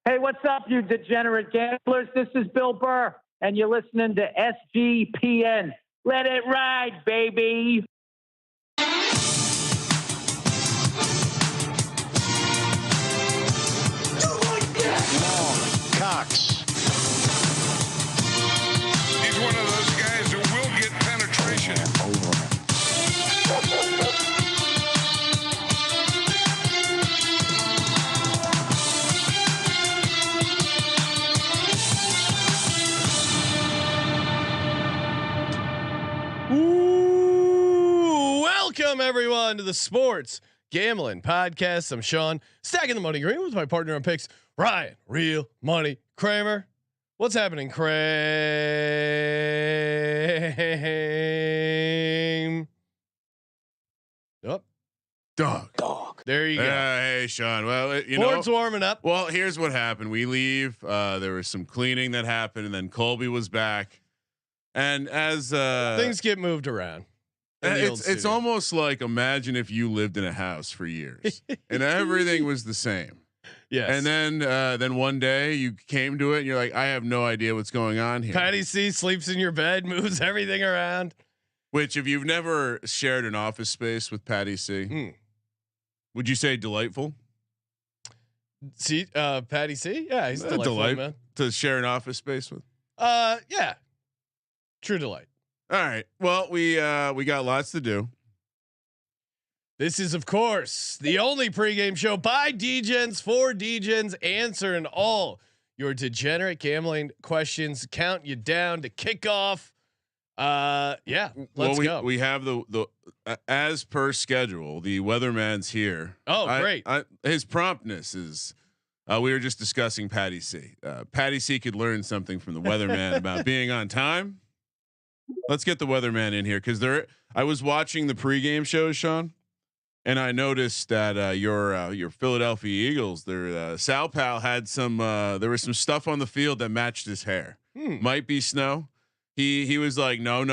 Hey, what's up, you degenerate gamblers? This is Bill Burr, and you're listening to SGPN. Let it ride, baby. Cox. He's one of those guys who will get penetration. Ooh, welcome everyone to the Sports Gambling Podcast. I'm Sean, stacking the money green with my partner on picks, Ryan, Real Money Kramer. What's happening, Kramer? Oh, Dog. there you go. Hey, Sean. Well, Sports warming up. Well, here's what happened. We leave. There was some cleaning that happened, and then Colby was back. And as Things get moved around. It's almost like imagine if you lived in a house for years and everything was the same. Yes. And then one day you came to it and you're like, I have no idea what's going on here. Patty C sleeps in your bed, moves everything around. Which, if you've never shared an office space with Patty C, would you say delightful? See, Patty C, yeah, he's delightful, man. To share an office space with. Yeah, true delight. All right. Well, we got lots to do. This is, of course, the only pregame show by Degens for Degens, answering all your degenerate gambling questions. Count you down to kick off. Yeah, let's go. We have the as per schedule. The weatherman's here. Oh, great! His promptness is. We were just discussing Patty C. Patty C could learn something from the weatherman about being on time. Let's get the weatherman in here because I was watching the pregame shows, Sean, and I noticed that your Philadelphia Eagles, their Sal Pal had some. There was some stuff on the field that matched his hair. Might be snow. He was like, no,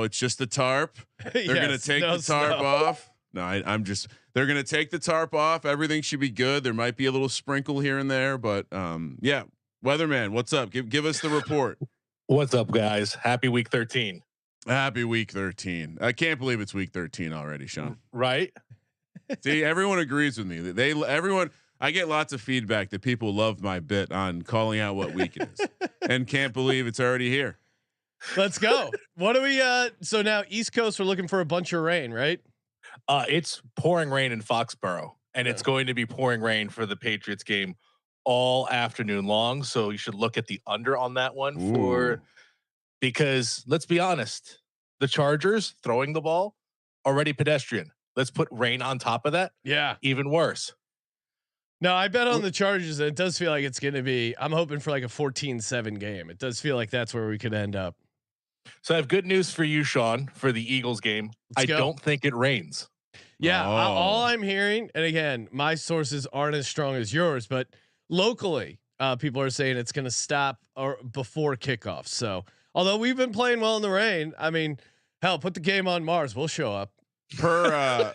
it's just the tarp. They're gonna take the tarp off. No, I'm just. They're gonna take the tarp off. Everything should be good. There might be a little sprinkle here and there, but yeah. Weatherman, what's up? Give us the report. What's up, guys? Happy week 13. Happy week 13. I can't believe it's week 13 already, Sean. Right? See, everyone agrees with me. Everyone. I get lots of feedback that people love my bit on calling out what week it is, and can't believe it's already here. Let's go. What do we? So now East Coast, we're looking for a bunch of rain, right? It's pouring rain in Foxborough, and it's going to be pouring rain for the Patriots game all afternoon long. So you should look at the under on that one because let's be honest, the Chargers throwing the ball already pedestrian. Let's put rain on top of that. Yeah, even worse. No, I bet on the Chargers. And it does feel like it's going to be. I'm hoping for like a 14-7 game. It does feel like that's where we could end up. So I have good news for you, Sean, for the Eagles game. I don't think it rains. Yeah, all I'm hearing, and again, my sources aren't as strong as yours, but locally, people are saying it's going to stop or before kickoff. So, although we've been playing well in the rain, I mean, hell, put the game on Mars, we'll show up. Per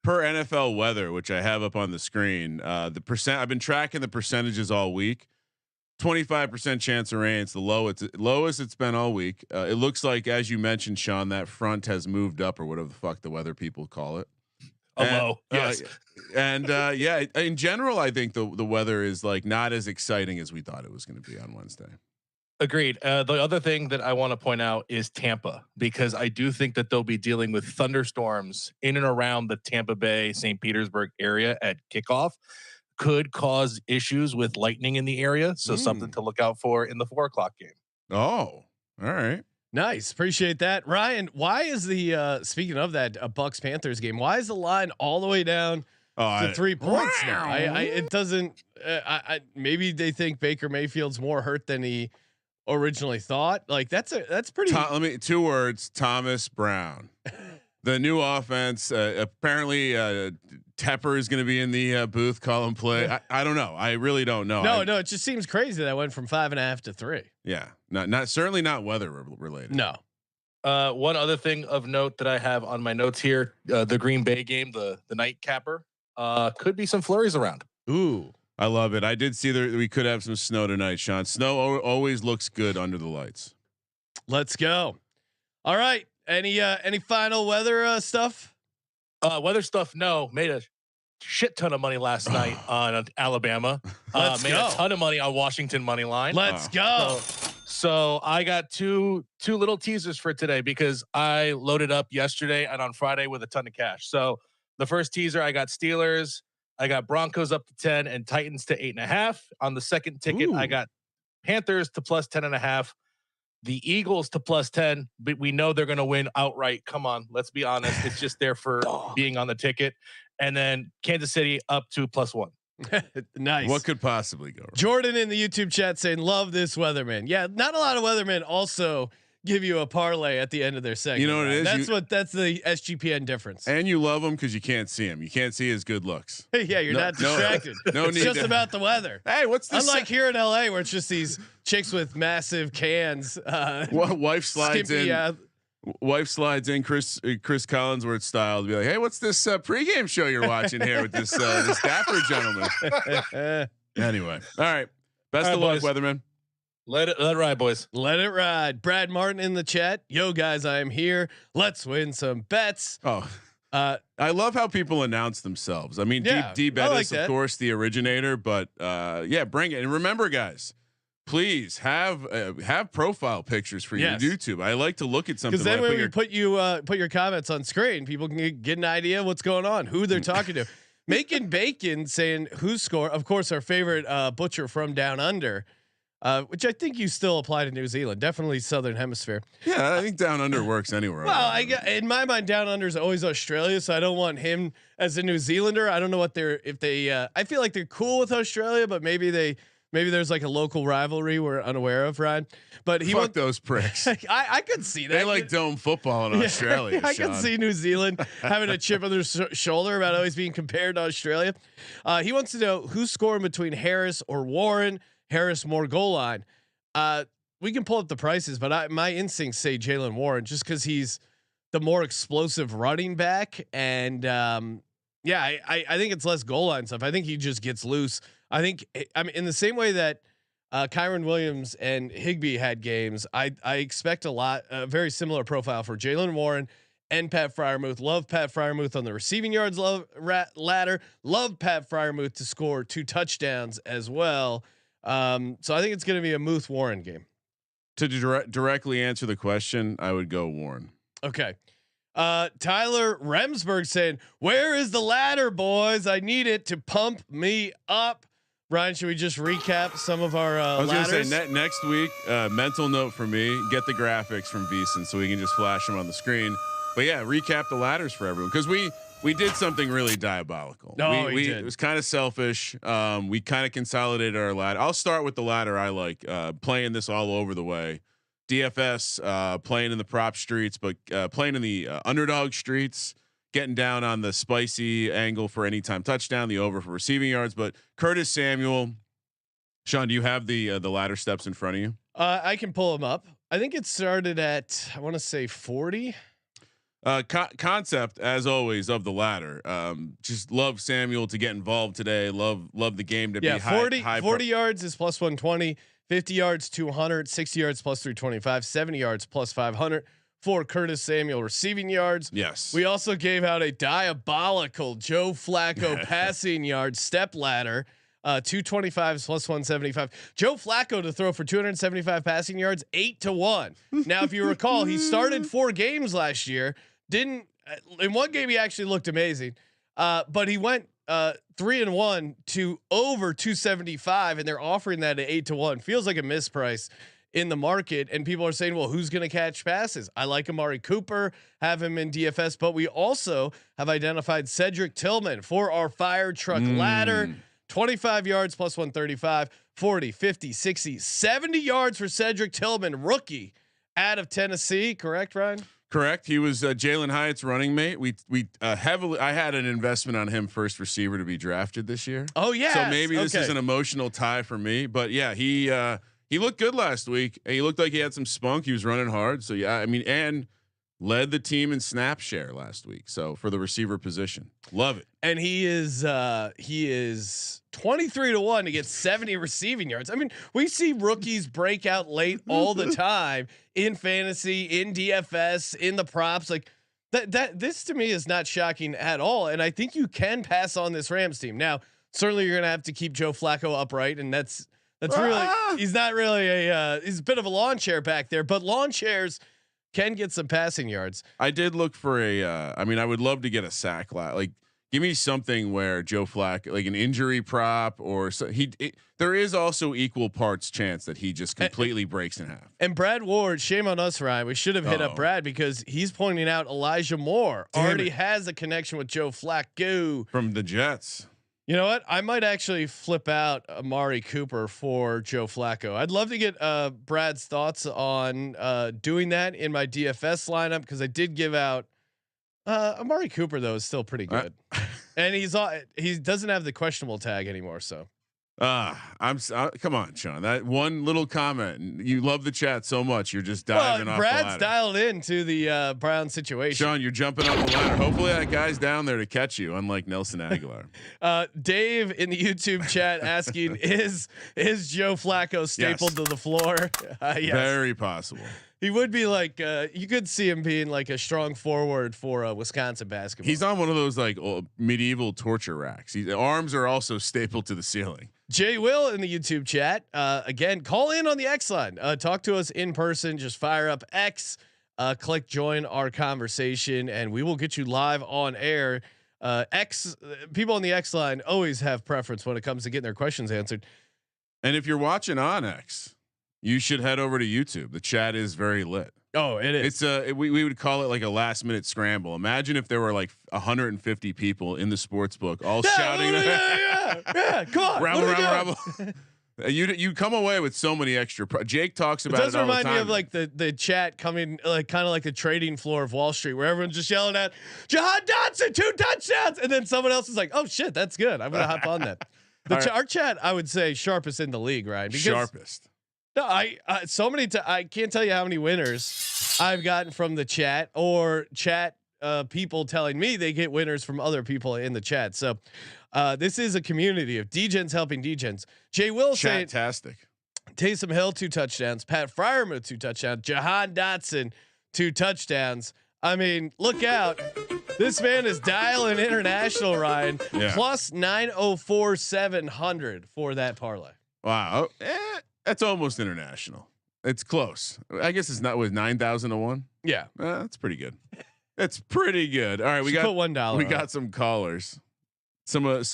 NFL weather, which I have up on the screen, the percent I've been tracking the percentages all week. 25% chance of rain. It's the lowest it's been all week. It looks like, as you mentioned, Sean, that front has moved up, or whatever the fuck the weather people call it. Low. Yes. Yeah, in general, I think the weather is like not as exciting as we thought it was going to be on Wednesday. Agreed. The other thing that I want to point out is Tampa, because I do think that they'll be dealing with thunderstorms in and around the Tampa Bay, St. Petersburg area at kickoff. Could cause issues with lightning in the area. So something to look out for in the 4:00 game. Oh, all right. Nice. Appreciate that. Ryan, why is the, speaking of that Bucks Panthers game, why is the line all the way down to 3 points now? It doesn't, maybe they think Baker Mayfield's more hurt than he originally thought. Like that's pretty. 2 words, Thomas Brown. The new offense, apparently Tepper is going to be in the booth, call him play. I don't know. I really don't know. No, it just seems crazy that went from 5.5 to 3. Yeah, not certainly not weather related. No. One other thing of note that I have on my notes here, the Green Bay game, the night capper, could be some flurries around. Ooh. I love it. I did see that we could have some snow tonight, Sean. Snow always looks good under the lights. Let's go. All right. Any final weather stuff? Weather stuff. No, made a shit ton of money last night on Alabama. Let's made go. a ton of money on Washington money line. Let's go. So I got two little teasers for today because I loaded up yesterday and on Friday with a ton of cash. So the first teaser, I got Steelers, I got Broncos up to 10 and Titans to 8.5. On the second ticket, I got Panthers to plus 10.5. The Eagles to plus 10, but we know they're going to win outright. Come on, let's be honest. It's just there for being on the ticket. And then Kansas City up to plus 1. Nice. What could possibly go wrong? Jordan in the YouTube chat saying, love this weatherman. Yeah, not a lot of weathermen also give you a parlay at the end of their segment. You know what it is? That's the SGPN difference. And you love him because you can't see him. You can't see his good looks. Yeah, you're not distracted. No it's need just to- about the weather. Hey, what's this? Unlike here in LA, where it's just these chicks with massive cans. Wife slides skimpy, in. Wife slides in Chris Collinsworth style to be like, "Hey, what's this pregame show you're watching here with this dapper gentleman?" Anyway, all right. Best of luck, weatherman. Let it ride, boys. Let it ride. Brad Martin in the chat. Yo, guys, I am here. Let's win some bets. I love how people announce themselves. I mean, Yeah, D Bettis, like that. of course, the originator, but yeah, bring it. And remember, guys, please have profile pictures for Yes. your YouTube. I like to look at something. Because then like when we put your comments on screen, people can get an idea of what's going on, who they're talking to. Making Bacon saying who score. Of course, our favorite butcher from down under, which I think you still apply to New Zealand. Definitely Southern Hemisphere. Yeah, I think down under works anywhere. Well, in my mind, down under is always Australia, so I don't want him as a New Zealander. I don't know what I feel like they're cool with Australia, but maybe there's like a local rivalry we're unaware of, Ryan. But Fuck those pricks. I could see that. They like dome football in Australia. I Sean. can see New Zealand having a chip on their shoulder about always being compared to Australia. He wants to know who's scoring between Harris or Warren. Harris more goal line. We can pull up the prices, but my instincts say Jaylen Warren just because he's the more explosive running back. And I think it's less goal line stuff. I think he just gets loose. I mean, in the same way that Kyron Williams and Higbee had games, I expect a very similar profile for Jaylen Warren and Pat Freiermuth. Love Pat Freiermuth on the receiving yards ladder. Love Pat Freiermuth to score 2 touchdowns as well. So I think it's going to be a Muth Warren game. To directly answer the question, I would go Warren. Okay. Tyler Remsburg saying, "Where is the ladder, boys? I need it to pump me up." Ryan, should we just recap some of our I was ladders? going to say next week, mental note for me, get the graphics from VSiN so we can just flash them on the screen. But yeah, recap the ladders for everyone because we did something really diabolical. No, we did. It was kind of selfish. We kind of consolidated our ladder. I'll start with the ladder I like, playing this all over the way. DFS playing in the prop streets, but playing in the underdog streets, getting down on the spicy angle for anytime touchdown, the over for receiving yards. But Curtis Samuel, Sean, do you have the ladder steps in front of you? I can pull them up. I think it started at, I want to say 40. Concept as always of the ladder. Just love Samuel to get involved today. Love the game to be high. 40 yards is plus 120, 50 yards 200, 60 yards plus 325, 70 yards plus 500 for Curtis Samuel receiving yards. Yes. We also gave out a diabolical Joe Flacco passing yard step ladder. 225 plus 175. Joe Flacco to throw for 275 passing yards, 8-1. Now, if you recall, he started 4 games last year. In one game he actually looked amazing, but he went 3-1 to over 275, and they're offering that at 8-1. Feels like a misprice in the market, and people are saying, well, who's going to catch passes? I like Amari Cooper, have him in DFS, but we also have identified Cedric Tillman for our fire truck ladder. 25 yards plus 135, 40, 50, 60, 70 yards for Cedric Tillman, rookie out of Tennessee. Correct, Ryan? Correct. He was Jalen Hyatt's running mate. We heavily. I had an investment on him, first receiver to be drafted this year. Oh yeah. So maybe this is an emotional tie for me. But yeah, he looked good last week. He looked like he had some spunk. He was running hard. So yeah, I mean, and led the team in snap share last week. So for the receiver position, love it. And he is 23-1 to get 70 receiving yards. I mean, we see rookies break out late all the time in fantasy, in DFS, in the props. Like that this to me is not shocking at all. And I think you can pass on this Rams team. Now, certainly you're going to have to keep Joe Flacco upright, and that's really he's not really he's a bit of a lawn chair back there, but lawn chairs can get some passing yards. I did look for I mean, I would love to get a sack. Like, give me something where Joe Flacco, like an injury prop, or there is also equal parts chance that he just completely breaks in half. And Brad Ward, shame on us, Ryan. We should have hit up Brad because he's pointing out Elijah Moore already has a connection with Joe Flacco from the Jets. You know what? I might actually flip out Amari Cooper for Joe Flacco. I'd love to get Brad's thoughts on doing that in my DFS lineup, because I did give out Amari Cooper, though, is still pretty good, and he doesn't have the questionable tag anymore. So come on, Sean. That one little comment, you love the chat so much, you're just diving off. Brad's dialed into the Brown situation. Sean, you're jumping up the ladder. Hopefully that guy's down there to catch you, unlike Nelson Aguilar. Dave in the YouTube chat asking, is Joe Flacco stapled to the floor? Yes. Very possible. He would be like, you could see him being like a strong forward for Wisconsin basketball. He's on one of those like medieval torture racks. His arms are also stapled to the ceiling. Jay Will in the YouTube chat. Again, call in on the X line. Talk to us in person. Just fire up X, click join our conversation, and we will get you live on air. X people on the X line always have preference when it comes to getting their questions answered. And if you're watching on X, you should head over to YouTube. The chat is very lit. Oh, it is. It's we would call it like a last minute scramble. Imagine if there were like 150 people in the sports book all shouting. Yeah, come on, rabble. You come away with so many extra. Jake talks about it. Does remind me of like the chat coming, like kind of like the trading floor of Wall Street, where everyone's just yelling at Jahan Dotson 2 touchdowns, and then someone else is like, "Oh shit, that's good. I'm gonna hop on that." Our chat, I would say, sharpest in the league, right? Because sharpest. No, I so many I can't tell you how many winners I've gotten from the chat, or chat people telling me they get winners from other people in the chat. So this is a community of degens helping degens. Jay Will saying fantastic. Taysom Hill 2 touchdowns, Pat Freiermuth 2 touchdowns, Jahan Dotson 2 touchdowns. I mean, look out. This man is dialing international, Ryan. Yeah. Plus 904 700 for that parlay. Wow. That's almost international. It's close. I guess it's not with 9,000 to 1. Yeah, that's pretty good. It's pretty good. All right, we got put $1. We got some callers. Some what's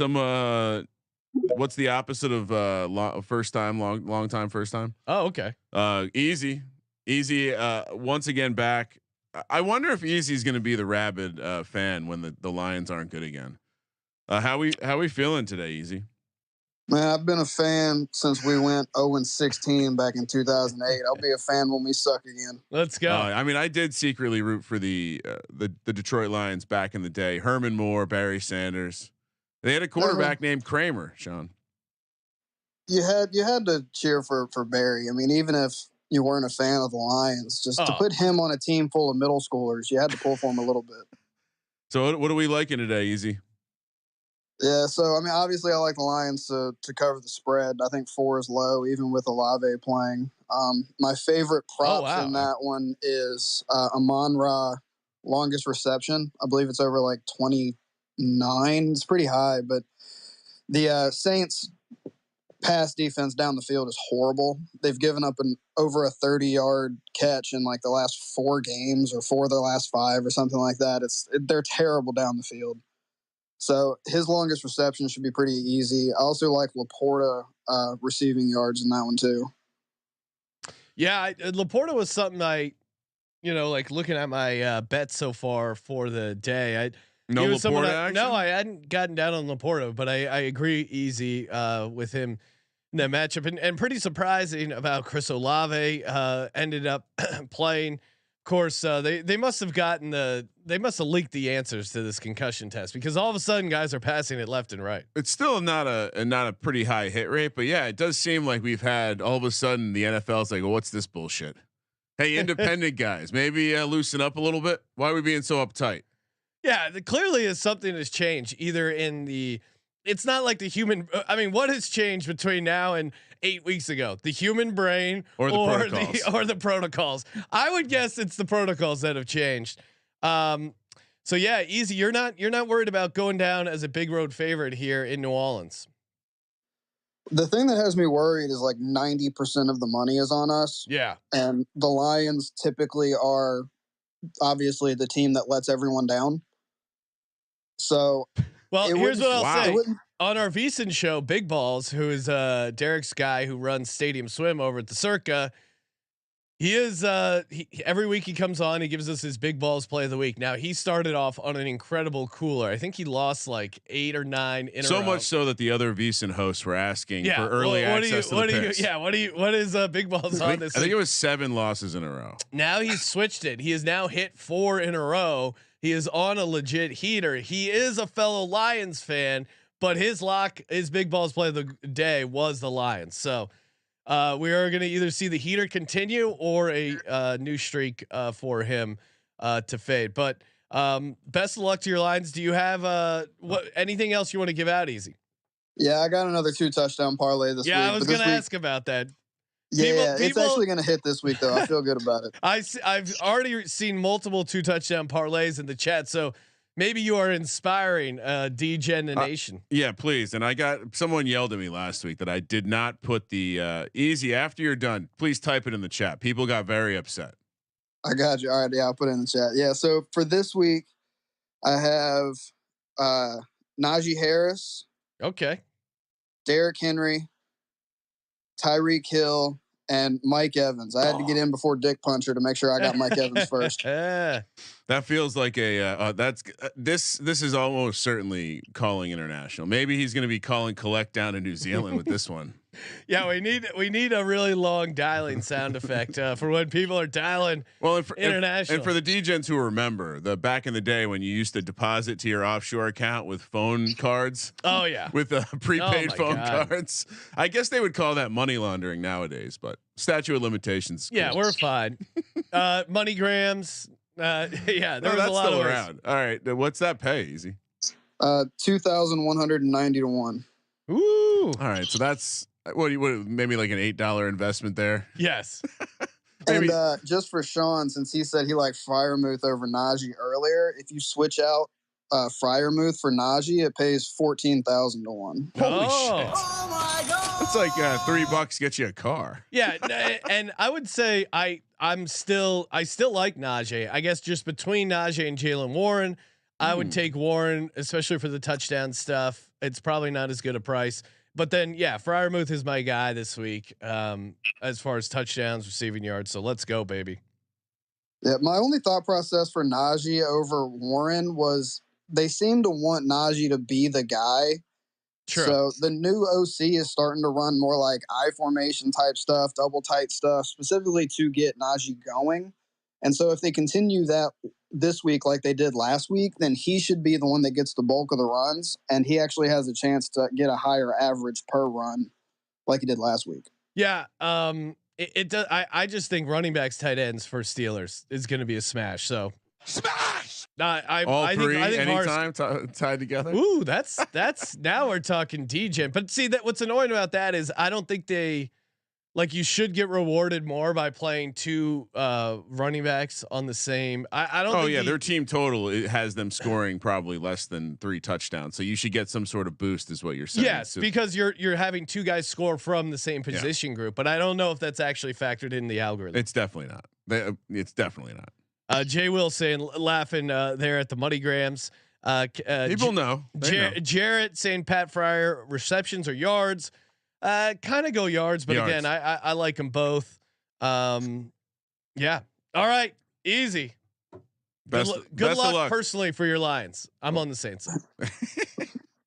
the opposite of first time, long time, first time? Oh, okay. Easy. Once again back. I wonder if Easy's going to be the rabid fan when the Lions aren't good again. How we feeling today, Easy? Man, I've been a fan since we went 0-16 back in 2008. I'll be a fan when we suck again. Let's go. I mean, I did secretly root for the Detroit Lions back in the day. Herman Moore, Barry Sanders. They had a quarterback named Kramer, Sean. You had to cheer for Barry. I mean, even if you weren't a fan of the Lions, just to put him on a team full of middle schoolers, you had to pull for him a little bit. So what are we liking today, Easy? Yeah, so I mean, obviously, I like the Lions to cover the spread. I think 4 is low, even with Olave playing. My favorite props in that one is Amon-Ra longest reception. I believe it's over like 29. It's pretty high, but the Saints pass defense down the field is horrible. They've given up over a 30-yard catch in like the last 4 games, or 4 of their last 5, or something like that. They're terrible down the field. So his longest reception should be pretty easy. I also like Laporta receiving yards in that one too. Yeah, Laporta was something like looking at my bets so far for the day. No Laporta action? No, I hadn't gotten down on Laporta, but I agree Easy with him in that matchup, and pretty surprising about Chris Olave ended up playing. Of course, they must have leaked the answers to this concussion test, because all of a sudden guys are passing it left and right. It's still not a pretty high hit rate, but yeah, it does seem like we've had all of a sudden the NFL's like, well, what's this bullshit? Hey, independent guys, maybe loosen up a little bit. Why are we being so uptight? Yeah, clearly is something has changed either in the. It's not like the human. I mean, what has changed between now and 8 weeks ago? The human brain or the protocols. I would guess it's the protocols that have changed. So yeah, easy. You're not worried about going down as a big road favorite here in New Orleans. The thing that has me worried is like 90% of the money is on us. Yeah. And the Lions typically are obviously the team that lets everyone down. So, well, here's what I'll say on our VSiN show, Big Balls, who is Derek's guy who runs Stadium Swim over at the Circa. He is every week he comes on, he gives us his big balls play of the week. Now he started off on an incredible cooler. I think he lost like 8 or 9 in a row. So much so that the other VSiN hosts were asking for early access to the picks. What is big balls on this? I think it was 7 losses in a row. Now he's switched it. He has now hit 4 in a row. He is on a legit heater. He is a fellow Lions fan, but his big balls play of the day was the Lions. So we are going to either see the heater continue or a new streak for him to fade. But best of luck to your Lions. Do you have anything else you want to give out, Easy? Yeah, I got another 2 touchdown parlay this week. Yeah, I was going to ask about that. Yeah, it's actually going to hit this week though. I feel good about it. I've already seen multiple 2 touchdown parlays in the chat, so maybe you are inspiring DGen Nation. Yeah, please. And I got someone yelled at me last week that I did not put the Easy after you're done. Please type it in the chat. People got very upset. I got you. All right, yeah, I'll put it in the chat. Yeah, so for this week, I have Najee Harris. Okay. Derrick Henry, Tyreek Hill, and Mike Evans. I had to get in before Dick Puncher to make sure I got Mike Evans first. That feels like a this is almost certainly calling international. Maybe he's going to be calling collect down in New Zealand with this one. Yeah, we need a really long dialing sound effect for when people are dialing. Well, international. And for the DGens who remember the back in the day when you used to deposit to your offshore account with phone cards. Oh yeah, with prepaid phone cards. I guess they would call that money laundering nowadays, but statute of limitations. Yeah, we're fine. MoneyGrams. Yeah, there was a lot of around. All right, what's that pay? Easy. 2,190 to 1. Ooh. All right, so that's what maybe like an $8 investment there. Yes. And just for Sean, since he said he liked Freiermuth over Najee earlier, if you switch out Freiermuth for Najee, it pays 14,000 to 1. Holy shit! Oh my god! It's like $3 gets you a car. Yeah, and I would say I still like Najee. I guess just between Najee and Jaylen Warren, I would take Warren, especially for the touchdown stuff. It's probably not as good a price. But then, yeah, Freiermuth is my guy this week as far as touchdowns, receiving yards. So let's go, baby. Yeah, my only thought process for Najee over Warren was they seem to want Najee to be the guy. Sure. So the new OC is starting to run more like I formation type stuff, double tight stuff, specifically to get Najee going. And so if they continue that this week like they did last week, then he should be the one that gets the bulk of the runs, and he actually has a chance to get a higher average per run like he did last week. Yeah, it does. I just think running backs, tight ends for Steelers is going to be a smash. So smash. I think anytime tied together. Ooh, that's now we're talking DGen. But see that what's annoying about that is I don't think they. Like you should get rewarded more by playing 2 running backs on the same. I don't. Oh yeah, their team total it has them scoring probably less than 3 touchdowns. So you should get some sort of boost, is what you're saying. Yes, because you're having 2 guys score from the same position group, but I don't know if that's actually factored in the algorithm. It's definitely not. It's definitely not. Jay Will saying laughing there at the MoneyGrams. People know. Jarrett saying Pat Fryer receptions or yards. Kind of go yards, but again, I like them both. Yeah. All right. Easy. Good luck personally for your Lions. I'm on the Saints.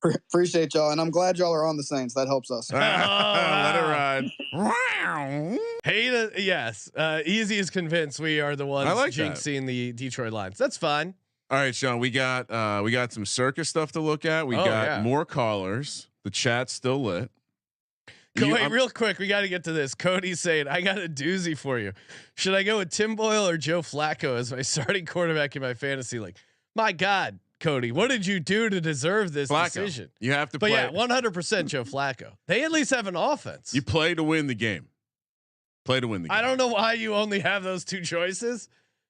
Appreciate y'all, and I'm glad y'all are on the Saints. That helps us. Let it ride. Yes. Easy is convinced we are the ones jinxing the Detroit Lions. That's fine. All right, Sean. We got some Circa stuff to look at. We got more callers. The chat's still lit. Wait, real quick, we got to get to this. Cody's saying, I got a doozy for you. Should I go with Tim Boyle or Joe Flacco as my starting quarterback in my fantasy league? My God, Cody, what did you do to deserve this decision? You have to play. But yeah, 100% Joe Flacco. They at least have an offense. You play to win the game. Play to win the game. I don't know why you only have those two choices.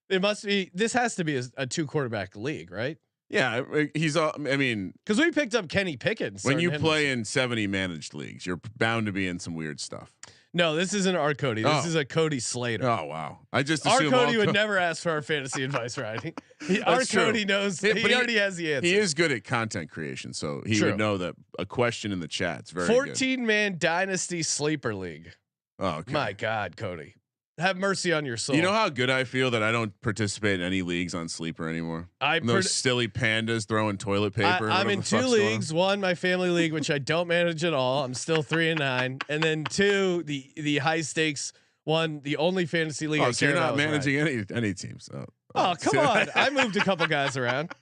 It must be, this has to be a 2 quarterback league, right? Yeah, he's. I mean, because we picked up Kenny Pickett. When you play in 70 managed leagues, you're bound to be in some weird stuff. No, this isn't our Cody. This is a Cody Slater. Oh wow! I just our Cody would never ask for our fantasy advice, right? Our Cody knows. He already has the answer. He is good at content creation, so he would know that a question in the chat's very 14-man dynasty sleeper league. Oh, okay. My God, Cody. Have mercy on your soul. You know how good I feel that I don't participate in any leagues on Sleeper anymore. Those silly pandas throwing toilet paper. I'm in 2 leagues. 1, my family league, which I don't manage at all. I'm still 3-9, and then 2, the high stakes one, the only fantasy league. Oh, so you're not managing any teams. Oh, come on! I moved a couple guys around.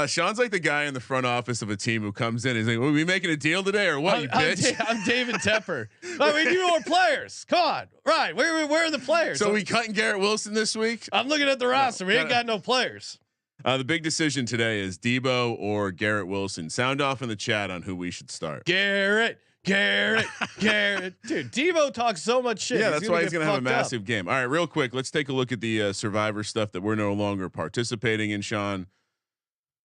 Sean's like the guy in the front office of a team who comes in. He's like, "Are we making a deal today, or what?" I'm David Tepper. We need more players. Come on, right? Where are the players? So we cutting Garrett Wilson this week. I'm looking at the roster. We ain't got no players. The big decision today is Debo or Garrett Wilson. Sound off in the chat on who we should start. Garrett. Dude, Debo talks so much shit. Yeah, that's why he's gonna have a massive game. All right, real quick, let's take a look at the Survivor stuff that we're no longer participating in, Sean.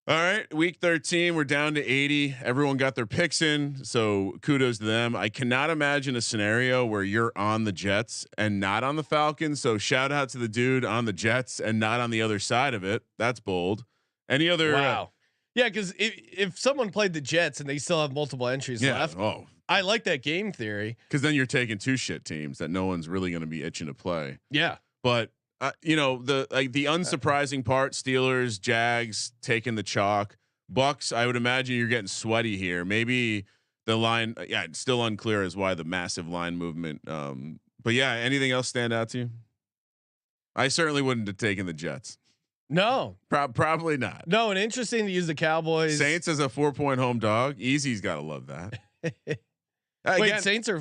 All right, week 13, we're down to 80. Everyone got their picks in, so kudos to them. I cannot imagine a scenario where you're on the Jets and not on the Falcons. So shout out to the dude on the Jets and not on the other side of it. That's bold. Any other? Wow. Yeah, because if someone played the Jets and they still have multiple entries left, I like that game theory. Because then you're taking 2 shit teams that no one's really going to be itching to play. Yeah, but. The unsurprising part, Steelers, Jags taking the chalk. Bucks, I would imagine you're getting sweaty here. Maybe the line, it's still unclear as why the massive line movement. But yeah, anything else stand out to you? I certainly wouldn't have taken the Jets. No, probably not. No, and interesting to use the Cowboys. Saints as a 4-point home dog. Easy's got to love that. Wait, Saints are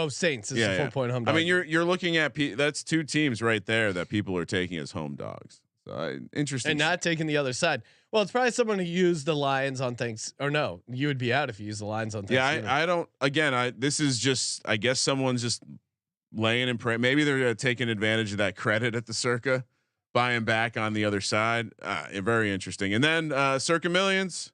Saints is a 4-point home dog. I mean, you're looking at that's 2 teams right there that people are taking as home dogs. So, interesting, and not taking the other side. Well, it's probably someone who used the Lions on things. Or no, you would be out if you used the Lions on things. Yeah, I don't. Again, this is just. I guess someone's just laying and praying. Maybe they're taking advantage of that credit at the Circa, buying back on the other side. Very interesting. And then Circa Millions.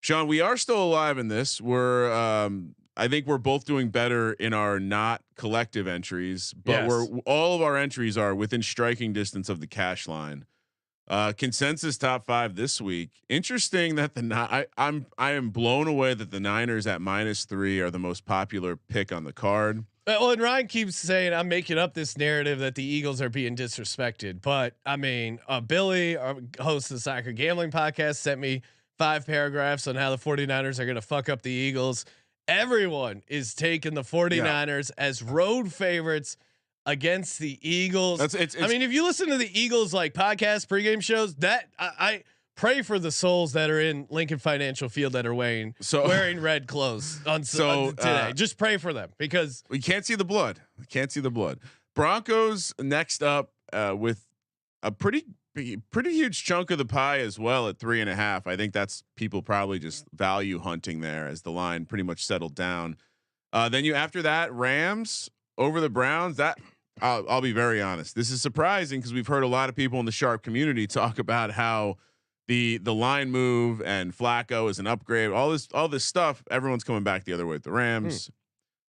Sean, we are still alive in this. I think we're both doing better in our not collective entries, but all of our entries are within striking distance of the cash line. Consensus top 5 this week. Interesting that I am blown away that the Niners at -3 are the most popular pick on the card. Well, and Ryan keeps saying I'm making up this narrative that the Eagles are being disrespected, but I mean, Billy, our host of the Soccer Gambling Podcast, sent me 5 paragraphs on how the 49ers are going to fuck up the Eagles. Everyone is taking the 49ers as road favorites against the Eagles. I mean, if you listen to the Eagles like podcast pregame shows, that I pray for the souls that are in Lincoln Financial Field that are wearing red clothes on today. Just pray for them because we can't see the blood. Broncos next up with a pretty huge chunk of the pie as well at 3.5. I think that's people probably just value hunting there as the line pretty much settled down. Then after that, Rams over the Browns. That I'll be very honest. This is surprising because we've heard a lot of people in the sharp community talk about how the line move and Flacco is an upgrade. All this stuff. Everyone's coming back the other way with the Rams.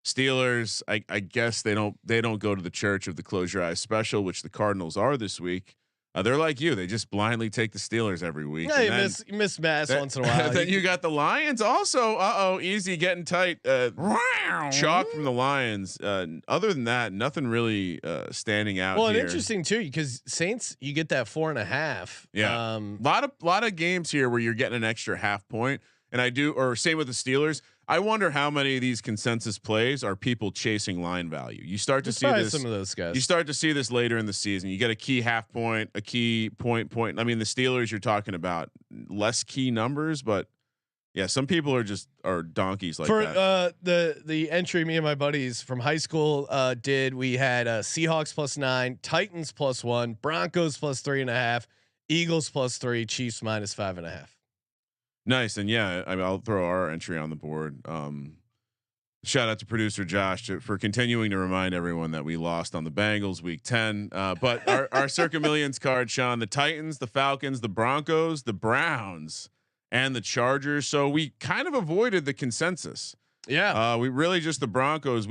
Steelers. I guess they don't go to the church of the close your eyes special, which the Cardinals are this week. They're like you. They just blindly take the Steelers every week. Yeah, you miss mass once in a while. Then you got the Lions also. Easy getting tight. Chalk from the Lions. Other than that, nothing really standing out. Well, and here. interesting too, because Saints, you get that 4.5. Yeah, lot of games here where you're getting an extra half point, or same with the Steelers. I wonder how many of these consensus plays are people chasing line value. You start to see this. Some of those guys. You start to see this later in the season. You get a key half point, a key point. I mean, the Steelers, you're talking about less key numbers, but Yeah, some people are donkeys like for that. The entry me and my buddies from high school did. We had Seahawks +9, Titans +1, Broncos +3.5, Eagles +3, Chiefs -5.5. Nice. And yeah, I'll throw our entry on the board. Shout out to producer Josh for continuing to remind everyone that we lost on the Bengals week 10. But our Circa Millions card, Sean, the Titans, the Falcons, the Broncos, the Browns, and the Chargers. So we kind of avoided the consensus. Yeah. We really just the Broncos.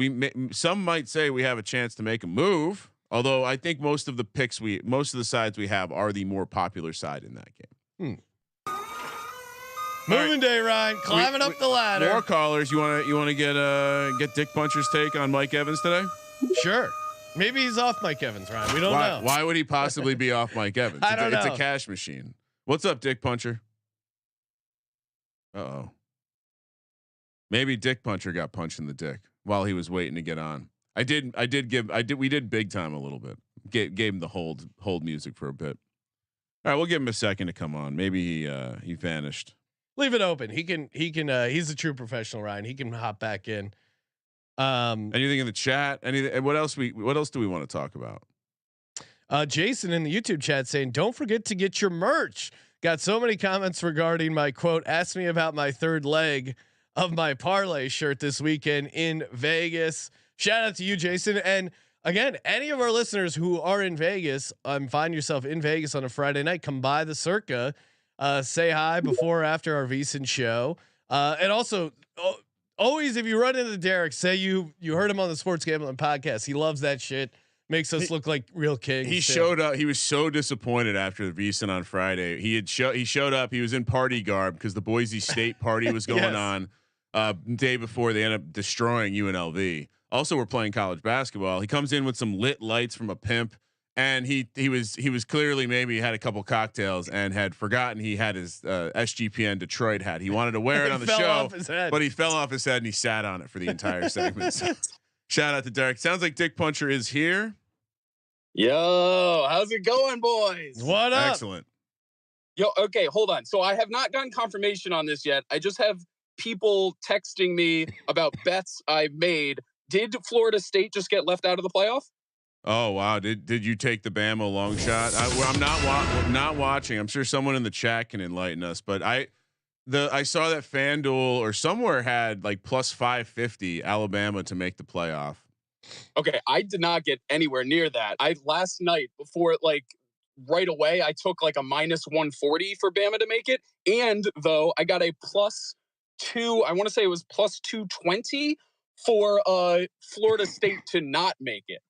Some might say we have a chance to make a move. Although I think most of the sides we have are the more popular side in that game. Moving day, Ryan. Climbing up the ladder. More callers. You want to get Dick Puncher's take on Mike Evans today? Sure. Maybe he's off Mike Evans, Ryan. We don't know. Why would he possibly be off Mike Evans? I don't know. It's a cash machine. What's up, Dick Puncher? Uh-oh. Maybe Dick Puncher got punched in the dick while he was waiting to get on. We did big time a little bit. Gave him the hold music for a bit. All right, we'll give him a second to come on. Maybe he vanished. Leave it open. He can he's a true professional, Ryan. He can hop back in. Anything in the chat? Anything? What else do we want to talk about? Jason in the YouTube chat saying, "Don't forget to get your merch." Got so many comments regarding my quote. Ask me about my third leg of my parlay shirt this weekend in Vegas. Shout out to you, Jason. And again, any of our listeners who are in Vegas, find yourself in Vegas on a Friday night, come by the Circa. Say hi before or after our VSiN show. And also always, if you run into Derek, say you heard him on the Sports Gambling Podcast. He loves that shit. Makes us look like real kings. He showed up. He was so disappointed after the VSiN on Friday. He showed up. He was in party garb because the Boise State party was going on day before. They ended up destroying UNLV. Also, we're playing college basketball. He comes in with some lit lights from a pimp. And he was clearly maybe had a couple cocktails and had forgotten he had his SGPN Detroit hat. He wanted to wear it on the show, but he fell off his head and he sat on it for the entire segment. So, shout out to Derek. Sounds like Dick Puncher is here. Yo, how's it going, boys? What up? Excellent. Yo, okay, hold on. So I have not gotten confirmation on this yet. I just have people texting me about bets I've made. Did Florida State just get left out of the playoff? Oh wow! Did you take the Bama long shot? I'm not watching. I'm sure someone in the chat can enlighten us. But I saw that FanDuel or somewhere had like +550 Alabama to make the playoff. Okay, I did not get anywhere near that. Last night before right away I took like a -140 for Bama to make it, and though I got a +2. I want to say it was +220 for Florida State to not make it.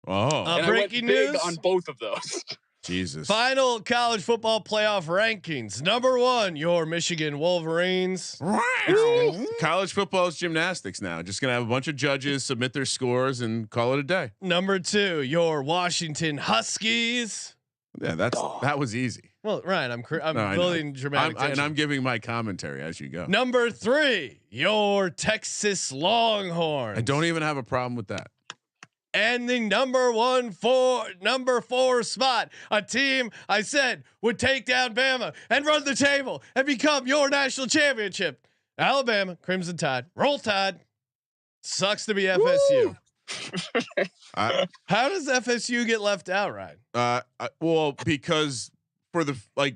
Oh, breaking news on both of those. Jesus. Final college football playoff rankings. Number 1, your Michigan Wolverines. College football is gymnastics now. Just gonna have a bunch of judges submit their scores and call it a day. Number 2, your Washington Huskies. Yeah, that was easy. Well, Ryan, I'm building dramatic tension. And I'm giving my commentary as you go. Number 3, your Texas Longhorns. I don't even have a problem with that. And the number 4 spot, a team I said would take down Bama and run the table and become your national championship. Alabama, Crimson Tide, Roll Tide. Sucks to be FSU. How does FSU get left out, Ryan? Well, because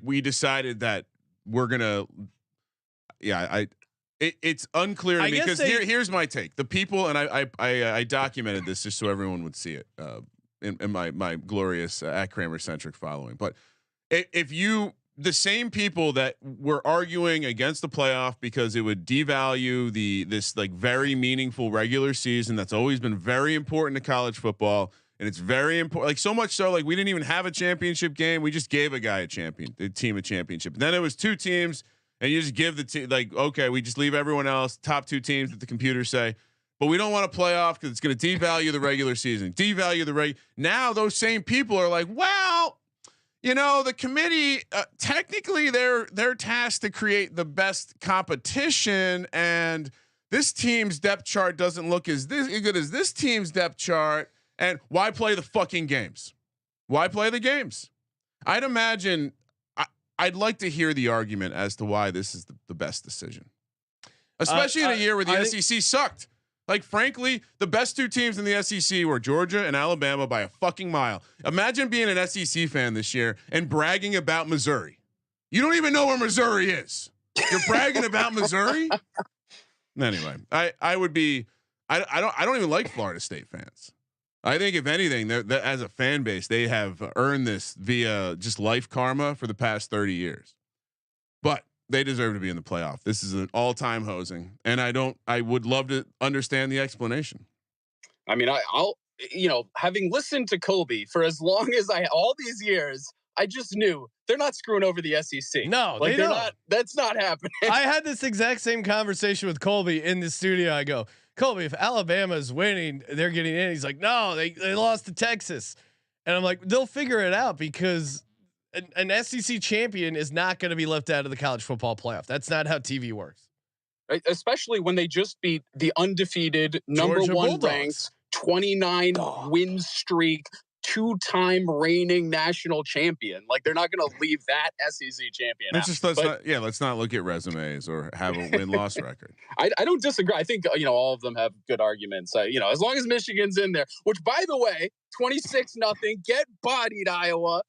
we decided that we're gonna. Yeah, it's unclear to me because here's my take. The people, and I documented this just so everyone would see it in my glorious at Kramer centric following. But if the same people that were arguing against the playoff because it would devalue this very meaningful regular season that's always been very important to college football, and it's very important, so much so we didn't even have a championship game. We just gave a team a championship. And then it was 2 teams. And you just give the team okay, we just leave everyone else top 2 teams that the computers say, but we don't want to play off because it's going to devalue the regular season, Now those same people are like, well, the committee technically they're tasked to create the best competition, and this team's depth chart doesn't look as good as this team's depth chart. And why play the fucking games? Why play the games? I'd imagine. I'd like to hear the argument as to why this is the best decision. especially in a year where the SEC sucked. Like, frankly, the best two teams in the SEC were Georgia and Alabama by a fucking mile. Imagine being an SEC fan this year and bragging about Missouri. You don't even know where Missouri is. You're bragging about Missouri. Anyway, I would be. I don't even like Florida State fans. I think if anything, they're as a fan base, they have earned this via just life karma for the past 30 years. But they deserve to be in the playoff. This is an all-time hosing, and I would love to understand the explanation. I mean, I'll having listened to Colby for as long as all these years, I just knew they're not screwing over the SEC. No, like they're don't. not. That's not happening. I had this exact same conversation with Colby in the studio. I go, Colby, if Alabama's winning, they're getting in. He's like, no, they lost to Texas, and I'm like, they'll figure it out because an SEC champion is not going to be left out of the college football playoff. That's not how TV works. Right? Especially when they just beat the undefeated number Georgia one Bulldogs. ranked 29 win streak, 2-time reigning national champion. Like they're not going to leave that SEC champion. Let's not look at resumes or have a win-loss record. I don't disagree. I think all of them have good arguments. As long as Michigan's in there, which by the way, 26-0, get bodied Iowa.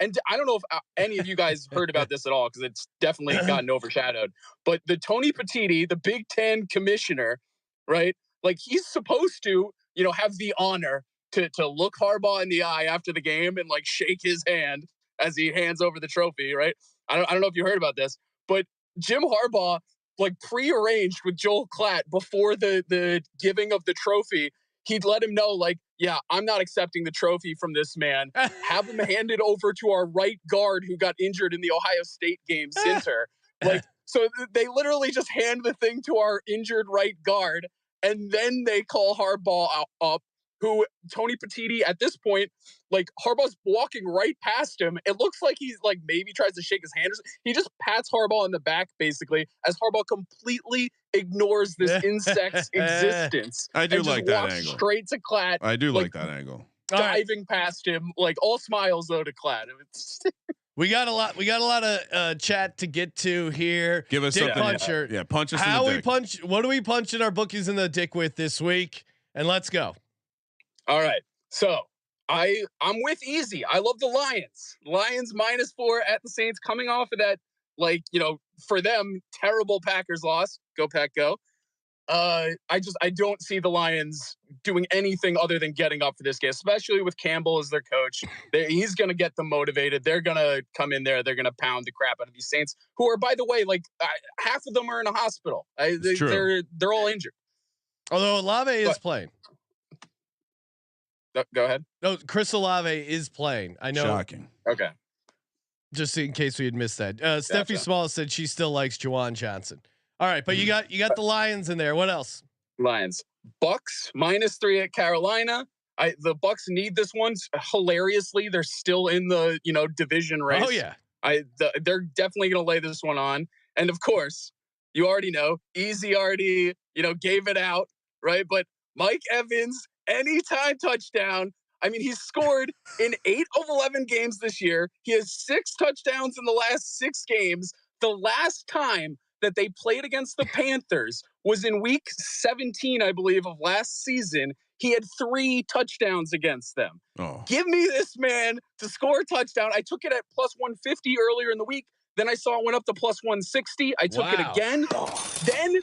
And I don't know if any of you guys heard about this at all because it's definitely gotten overshadowed. But the Tony Petitti, the Big Ten commissioner, right? Like he's supposed to, have the honor to look Harbaugh in the eye after the game and like shake his hand as he hands over the trophy, right? I don't know if you heard about this, but Jim Harbaugh like prearranged with Joel Klatt before the giving of the trophy. He'd let him know, like, yeah, I'm not accepting the trophy from this man. Have him hand it over to our right guard who got injured in the Ohio State game, Sinter. Like, so they literally just hand the thing to our injured right guard, and then they call Harbaugh up, who Tony Petitti at this point, like Harbaugh's walking right past him. It looks like he's like maybe tries to shake his hand. He just pats Harbaugh in the back basically as Harbaugh completely ignores this insect's existence. I do like that angle. Straight to Klatt. I do like that angle. Diving past him, like all smiles though to Klatt. We got a lot of chat to get to here. Give us Dick something. Puncher. Yeah, punch us. How in the we dick. punch? What do we punch in our bookies in the dick with this week? And let's go. All right. So I'm with Easy. I love the Lions. Lions -4 at the Saints, coming off of that, for them, terrible Packers loss. Go Pack, go. I don't see the Lions doing anything other than getting up for this game, especially with Campbell as their coach. He's going to get them motivated. They're going to come in there. They're going to pound the crap out of these Saints, who are, by the way, half of them are in a hospital. They're all injured. Although Olave is playing. Go ahead. No, Chris Olave is playing. I know. Shocking. Okay. Just in case we had missed that. Steffi Small said she still likes Juwan Johnson. All right, but you got the Lions in there. What else? Lions. Bucks -3 at Carolina. The Bucks need this one. Hilariously, they're still in the division race. Oh yeah. They're definitely going to lay this one on. And of course, you already know, Easy already gave it out, right? But Mike Evans, anytime touchdown. I mean, he's scored in 8 of 11 games this year. He has 6 touchdowns in the last 6 games. The last time that they played against the Panthers was in week 17, I believe, of last season. He had 3 touchdowns against them. Oh. Give me this man to score a touchdown. I took it at +150 earlier in the week. Then I saw it went up to +160. I took it again. Then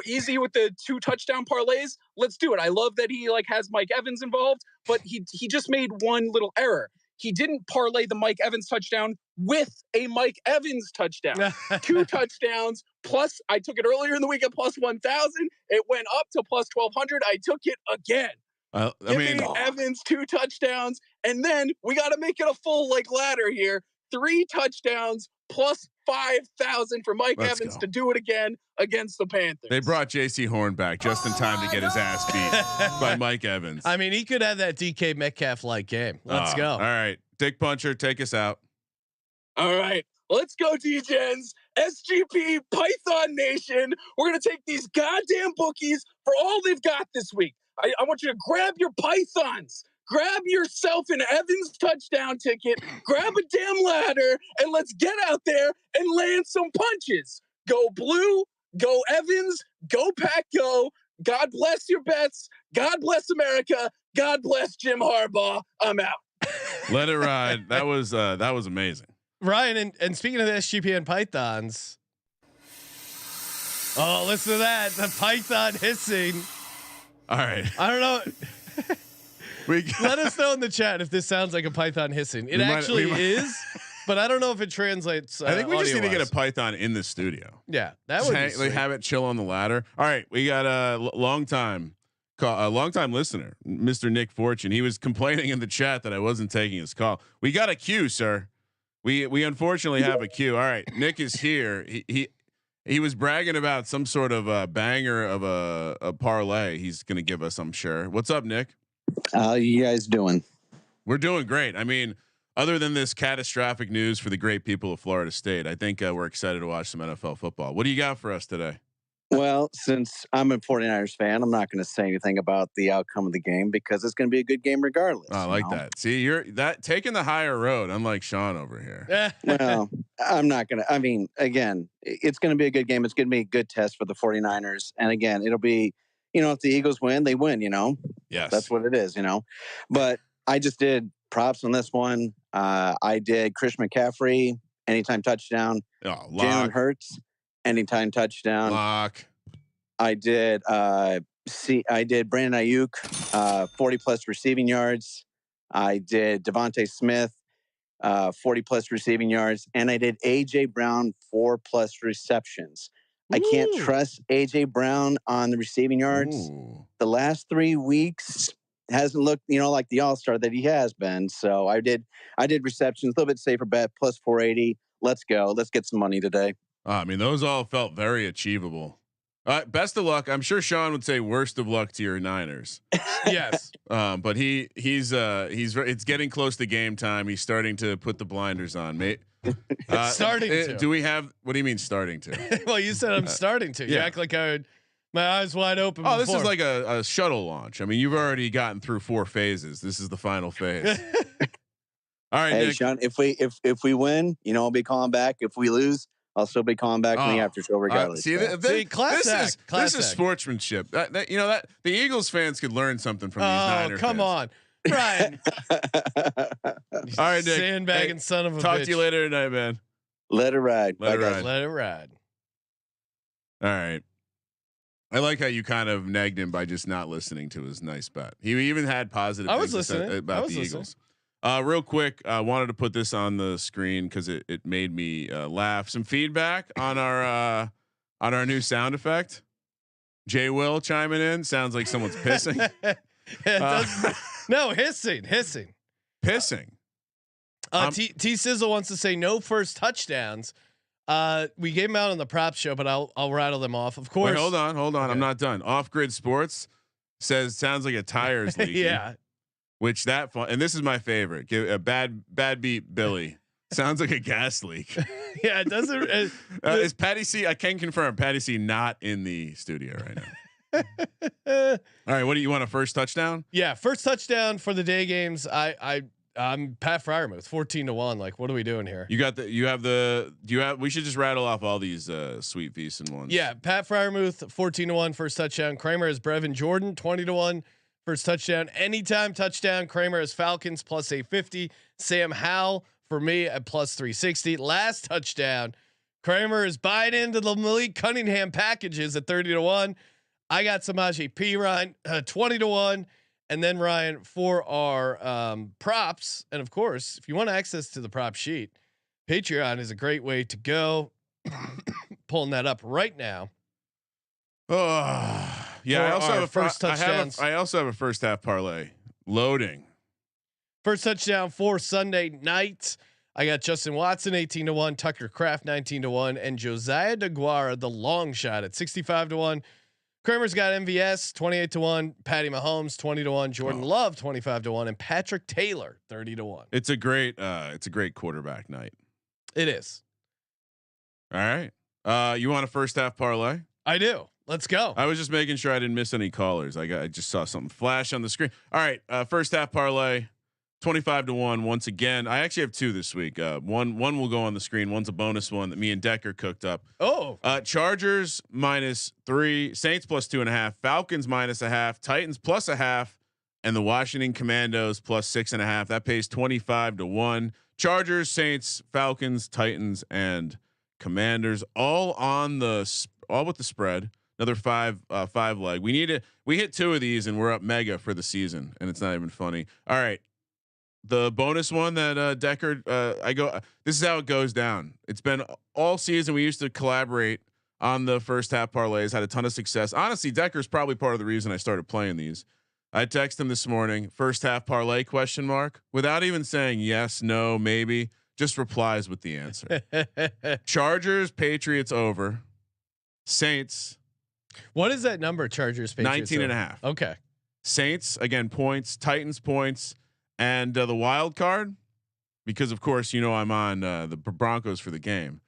Easy with the 2 touchdown parlays. Let's do it. I love that he has Mike Evans involved, but he just made one little error. He didn't parlay the Mike Evans touchdown with a Mike Evans touchdown. 2 touchdowns plus. I took it earlier in the week at +1,000. It went up to +1,200. I took it again. Give me Evans 2 touchdowns, and then we got to make it a full ladder here. 3 touchdowns plus 5,000 for Mike Evans to do it again against the Panthers. They brought J.C. Horn back just in time to get his ass beat by Mike Evans. I mean, he could have that DK Metcalf-like game. Let's go. All right. Dick Puncher, take us out. All right. Let's go, D-Gens. SGP Python Nation. We're going to take these goddamn bookies for all they've got this week. I want you to grab your Pythons. Grab yourself an Evans touchdown ticket, grab a damn ladder, and let's get out there and land some punches. Go blue, Go Evans. Go Pack. Go. God bless your bets. God bless America. God bless Jim Harbaugh. I'm out. Let it ride. That was amazing. Ryan, and speaking of the SGPN Pythons, oh, listen to that. The Python hissing. All right. I don't know. Let us know in the chat if this sounds like a Python hissing. It actually is, but I don't know if it translates. I think we just need to get a Python in the studio. Yeah, that would be sweet. Have it chill on the ladder. All right, we got a long time listener, Mr. Nick Fortune. He was complaining in the chat that I wasn't taking his call. We got a queue, sir. We unfortunately have a queue. All right, Nick is here. He was bragging about some sort of banger of a parlay he's going to give us, I'm sure. What's up, Nick? How you guys doing? We're doing great. I mean, other than this catastrophic news for the great people of Florida State, I think we're excited to watch some NFL football. What do you got for us today? Well, since I'm a 49ers fan, I'm not going to say anything about the outcome of the game because it's going to be a good game regardless. I like that. See, you're taking the higher road, unlike Sean over here. Well, I'm not going to. I mean, again, it's going to be a good game. It's going to be a good test for the 49ers. And again, it'll be, if the Eagles win, they win, Yes. That's what it is, But I just did props on this one. I did Christian McCaffrey, anytime touchdown. Jalen Hurts. Anytime touchdown. Lock. I did I did Brandon Ayuk 40+ receiving yards. I did Devontae Smith 40+ receiving yards, and I did AJ Brown 4+ receptions. Ooh. I can't trust AJ Brown on the receiving yards. Ooh. The last 3 weeks hasn't looked, like the all-star that he has been. So I did receptions, a little bit safer bet, plus 480. Let's go. Let's get some money today. I mean, those all felt very achievable. Best of luck. I'm sure Sean would say worst of luck to your Niners. Yes. But he's it's getting close to game time. He's starting to put the blinders on, mate. Starting to. Do we have? What do you mean starting to? Well, you said I'm starting to. You act like my eyes wide open. Oh, this is like a shuttle launch. I mean, you've already gotten through 4 phases. This is the final phase. All right, hey, Nick. Sean. If we win, I'll be calling back. If we lose, I'll still be calling back in the after show regardless. This is sportsmanship. That the Eagles fans could learn something from these Niners. Come on, Brian. All right, Nick. Sandbagging son of a bitch. Talk to you later tonight, man. Let it ride. Let it ride. All right. I like how you kind of nagged him by just not listening to his nice bet. He even had positive things to say about the Eagles. Real quick, I wanted to put this on the screen because it made me laugh. Some feedback on our new sound effect. Jay Will chiming in. Sounds like someone's pissing. No, hissing. Pissing. T Sizzle wants to say no first touchdowns. We gave him out on the prop show, but I'll rattle them off. Of course. Wait, hold on. Okay. I'm not done. Off Grid Sports sounds like a tire's leaking. Yeah. Which and this is my favorite. Give a bad beat Billy. Sounds like a gas leak. Yeah, it doesn't. Is Patty C? I can confirm Patty C not in the studio right now. All right, what do you want? A first touchdown? Yeah, first touchdown for the day games. I'm Pat Fryermuth, 14-1. Like, what are we doing here? We should just rattle off all these sweet VEASAN ones. Yeah, Pat Fryermuth, 14-1 first touchdown. Kramer is Brevin Jordan, 20-1 first touchdown. Anytime touchdown. Kramer is Falcons plus 850. Sam Howell for me at plus 360. Last touchdown. Kramer is buying into the Malik Cunningham packages at 30-1. I got Samaje Perine 20-1. And then Ryan for our props. And of course, if you want access to the prop sheet, Patreon is a great way to go. Pulling that up right now. Oh yeah. I also have a first touchdown. I also have a first half parlay loading. First touchdown for Sunday night. I got Justin Watson 18-1, Tucker Kraft 19-1, and Josiah DeGuara the long shot at 65-1. Kramer's got MVS 28-1, Patty Mahomes 20-1, Jordan Love 25-1, and Patrick Taylor 30-1. It's a great quarterback night. It is. All right. You want a first half parlay? I do. Let's go. I was just making sure I didn't miss any callers. I just saw something flash on the screen. All right. First half parlay. 25-1 once again. I actually have two this week. One will go on the screen. One's a bonus one that me and Decker cooked up. Chargers -3, Saints +2.5, Falcons -0.5, Titans +0.5, and the Washington Commandos +6.5. That pays 25-1. Chargers, Saints, Falcons, Titans, and Commanders all with the spread. Another five leg. We hit two of these and we're up mega for the season, and it's not even funny. All right. The bonus one that Decker, this is how it goes down. It's been all season. We used to collaborate on the first half parlays, had a ton of success. Honestly, Decker's probably part of the reason I started playing these. I texted him this morning, first half parlay ? Without even saying yes, no, maybe, just replies with the answer. Chargers, Patriots over. Saints. What is that number? Chargers, Patriots 19.5. Okay. Saints again, points, Titans points. And the wild card, because of course I'm on the Broncos for the game.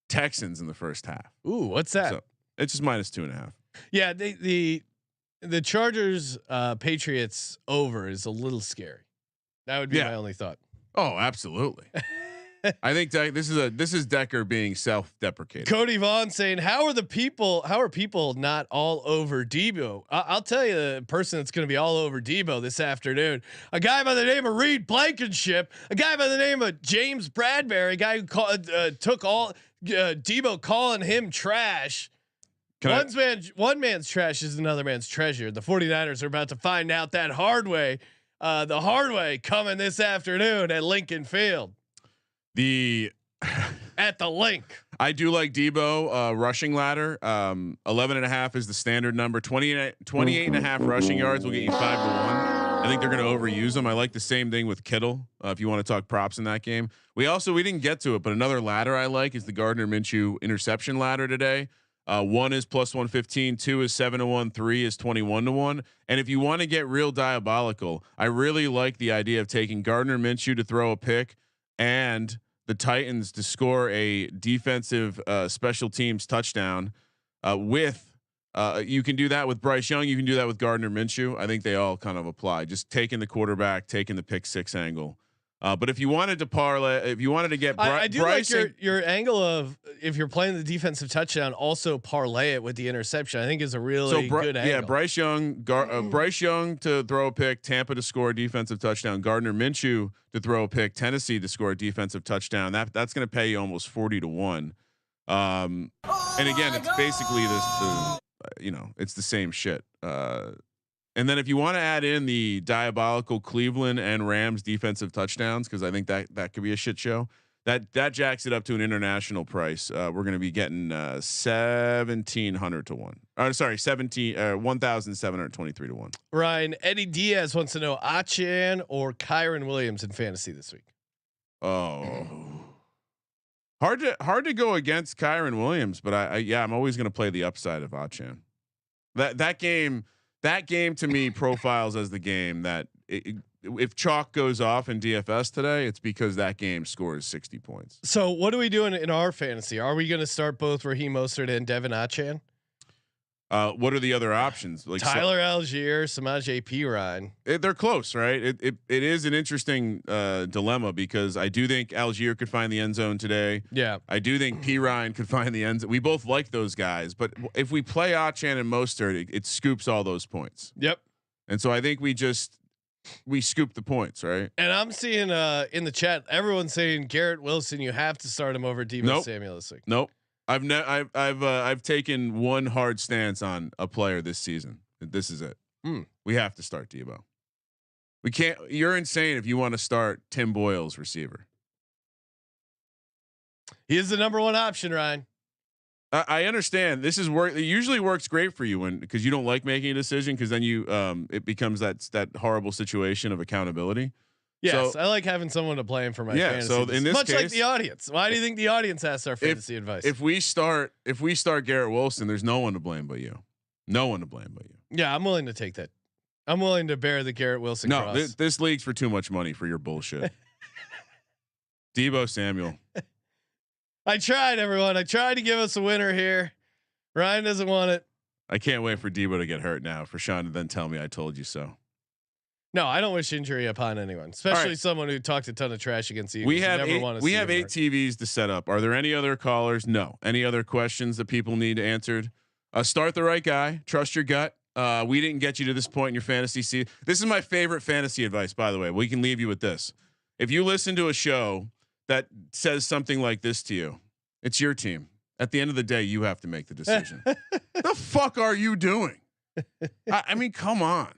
Texans in the first half. Ooh, what's that? So it's just -2.5. Yeah, the Chargers Patriots over is a little scary. That would be my only thought. Oh, absolutely. I think this is Decker being self-deprecating. Cody Vaughn saying, "How are people not all over Debo?" I'll tell you the person that's going to be all over Debo this afternoon. A guy by the name of Reed Blankenship, a guy by the name of James Bradbury, a guy who took all Debo calling him trash. One man's trash is another man's treasure. The 49ers are about to find out that hard way. The hard way coming this afternoon at Lincoln Field. At the link. I do like Debo rushing ladder. 11.5 is the standard number. 28.5 rushing yards will get you 5-1. I think they're going to overuse them. I like the same thing with Kittle. If you want to talk props in that game, we didn't get to it, but another ladder I like is the Gardner Minshew interception ladder today. 1 is +115, 2 is 7-1, 3 is 21-1. And if you want to get real diabolical, I really like the idea of taking Gardner Minshew to throw a pick and the Titans to score a defensive special teams touchdown. You can do that with Bryce Young. You can do that with Gardner Minshew. I think they all kind of apply. Just taking the quarterback, taking the pick six angle. But if you wanted to parlay, if you wanted to get, I do Bryce like your angle of if you're playing the defensive touchdown, also parlay it with the interception. I think is a really good angle. Yeah, Bryce Young to throw a pick, Tampa to score a defensive touchdown, Gardner Minshew to throw a pick, Tennessee to score a defensive touchdown. That's going to pay you almost 40-1. And again, it's basically it's the same shit. And then if you want to add in the diabolical Cleveland and Rams defensive touchdowns, because I think that could be a shit show, that jacks it up to an international price. We're going to be getting 1,700 to 1. Sorry, 1,723 to 1. Ryan, Eddie Diaz wants to know Achane or Kyron Williams in fantasy this week. Oh, hard to go against Kyron Williams, but I'm always going to play the upside of Achane. That game to me profiles as the game that if chalk goes off in DFS today, it's because that game scores 60 points. So what are we doing in our fantasy? Are we going to start both Raheem Mostert and Devin Achane? What are the other options? Like Tyler Algier, Samaje Perine. They're close, right? It is an interesting dilemma because I do think Algier could find the end zone today. Yeah, I do think Perine could find the end zone. We both like those guys, but if we play Achane and Mostert, it scoops all those points. Yep. And so I think we scoop the points, right? And I'm seeing in the chat everyone's saying Garrett Wilson, you have to start him over Deebo Samuel this week. Nope. I've taken one hard stance on a player this season. This is it. We have to start Deebo. We can't. You're insane if you want to start Tim Boyle's receiver. He is the number one option, Ryan. I understand. This is work. It usually works great for you because you don't like making a decision because then it becomes that horrible situation of accountability. Yes, I like having someone to blame for my fantasy. So in this much case, like the audience. Why do you think the audience asks our fantasy advice? If we start Garrett Wilson, there's no one to blame but you. No one to blame but you. Yeah, I'm willing to take that. I'm willing to bear the Garrett Wilson cross. This league's for too much money for your bullshit. Deebo Samuel. I tried, everyone. I tried to give us a winner here. Ryan doesn't want it. I can't wait for Deebo to get hurt now for Sean to then tell me I told you so. No, I don't wish injury upon anyone, especially someone who talked a ton of trash against the Eagles. We have eight TVs to set up. Are there any other callers? No. Any other questions that people need answered? Start the right guy. Trust your gut. We didn't get you to this point in your fantasy season. This is my favorite fantasy advice, by the way. We can leave you with this. If you listen to a show that says something like this to you, it's your team. At the end of the day, you have to make the decision. The fuck are you doing? I mean, come on.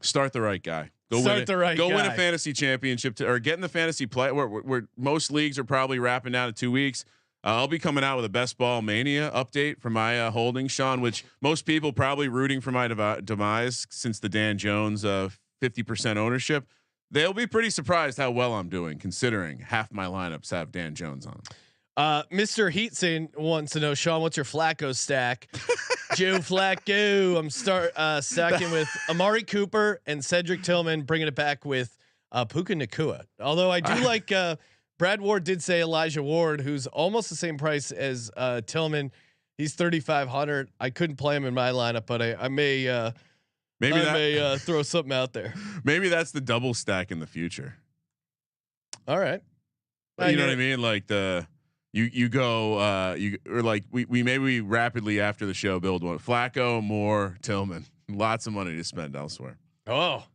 Start the right guy. Go win a fantasy championship or get in the fantasy play where most leagues are probably wrapping down in 2 weeks. I'll be coming out with a best ball mania update for my holdings, Sean, which most people probably rooting for my demise since the Dan Jones 50% ownership. They'll be pretty surprised how well I'm doing considering half my lineups have Dan Jones on. Mr. Heatsane wants to know, Sean, what's your Flacco stack? Joe Flacco. I'm stacking with Amari Cooper and Cedric Tillman, bringing it back with Puka Nacua. Although I do like Brad Ward did say Elijah Ward, who's almost the same price as Tillman. He's 3,500. I couldn't play him in my lineup, but I may throw something out there. Maybe that's the double stack in the future. All right. You know what I mean? Like you go or like we maybe rapidly after the show build one. Flacco, Moore, Tillman. Lots of money to spend elsewhere. Oh.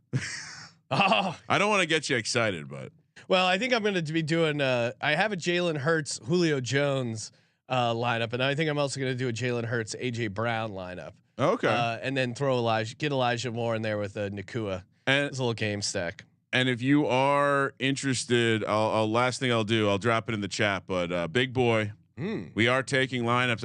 I don't want to get you excited, but well, I think I'm going to be doing. I have a Jalen Hurts, Julio Jones lineup, and I think I'm also going to do a Jalen Hurts, AJ Brown lineup. Okay, and then throw Elijah Moore in there with a Nacua. And it's a little game stack. And if you are interested, last thing I'll do, I'll drop it in the chat. But big boy, we are taking lineups.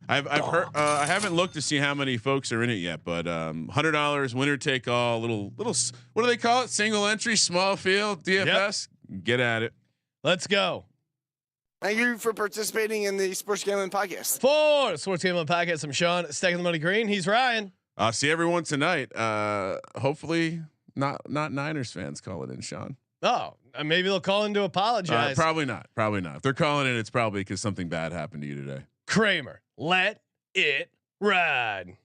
I've heard. I haven't looked to see how many folks are in it yet, but $100 winner take all. Little. What do they call it? Single entry, small field, DFS. Yep. Get at it. Let's go. Thank you for participating in the Sports Gambling Podcast. For Sports Gambling Podcast, I'm Sean, stacking the money green. He's Ryan. See everyone tonight. Hopefully not Niners fans calling in, Sean. Oh, maybe they'll call in to apologize. Probably not. If they're calling in, it's probably because something bad happened to you today. Kramer, let it ride.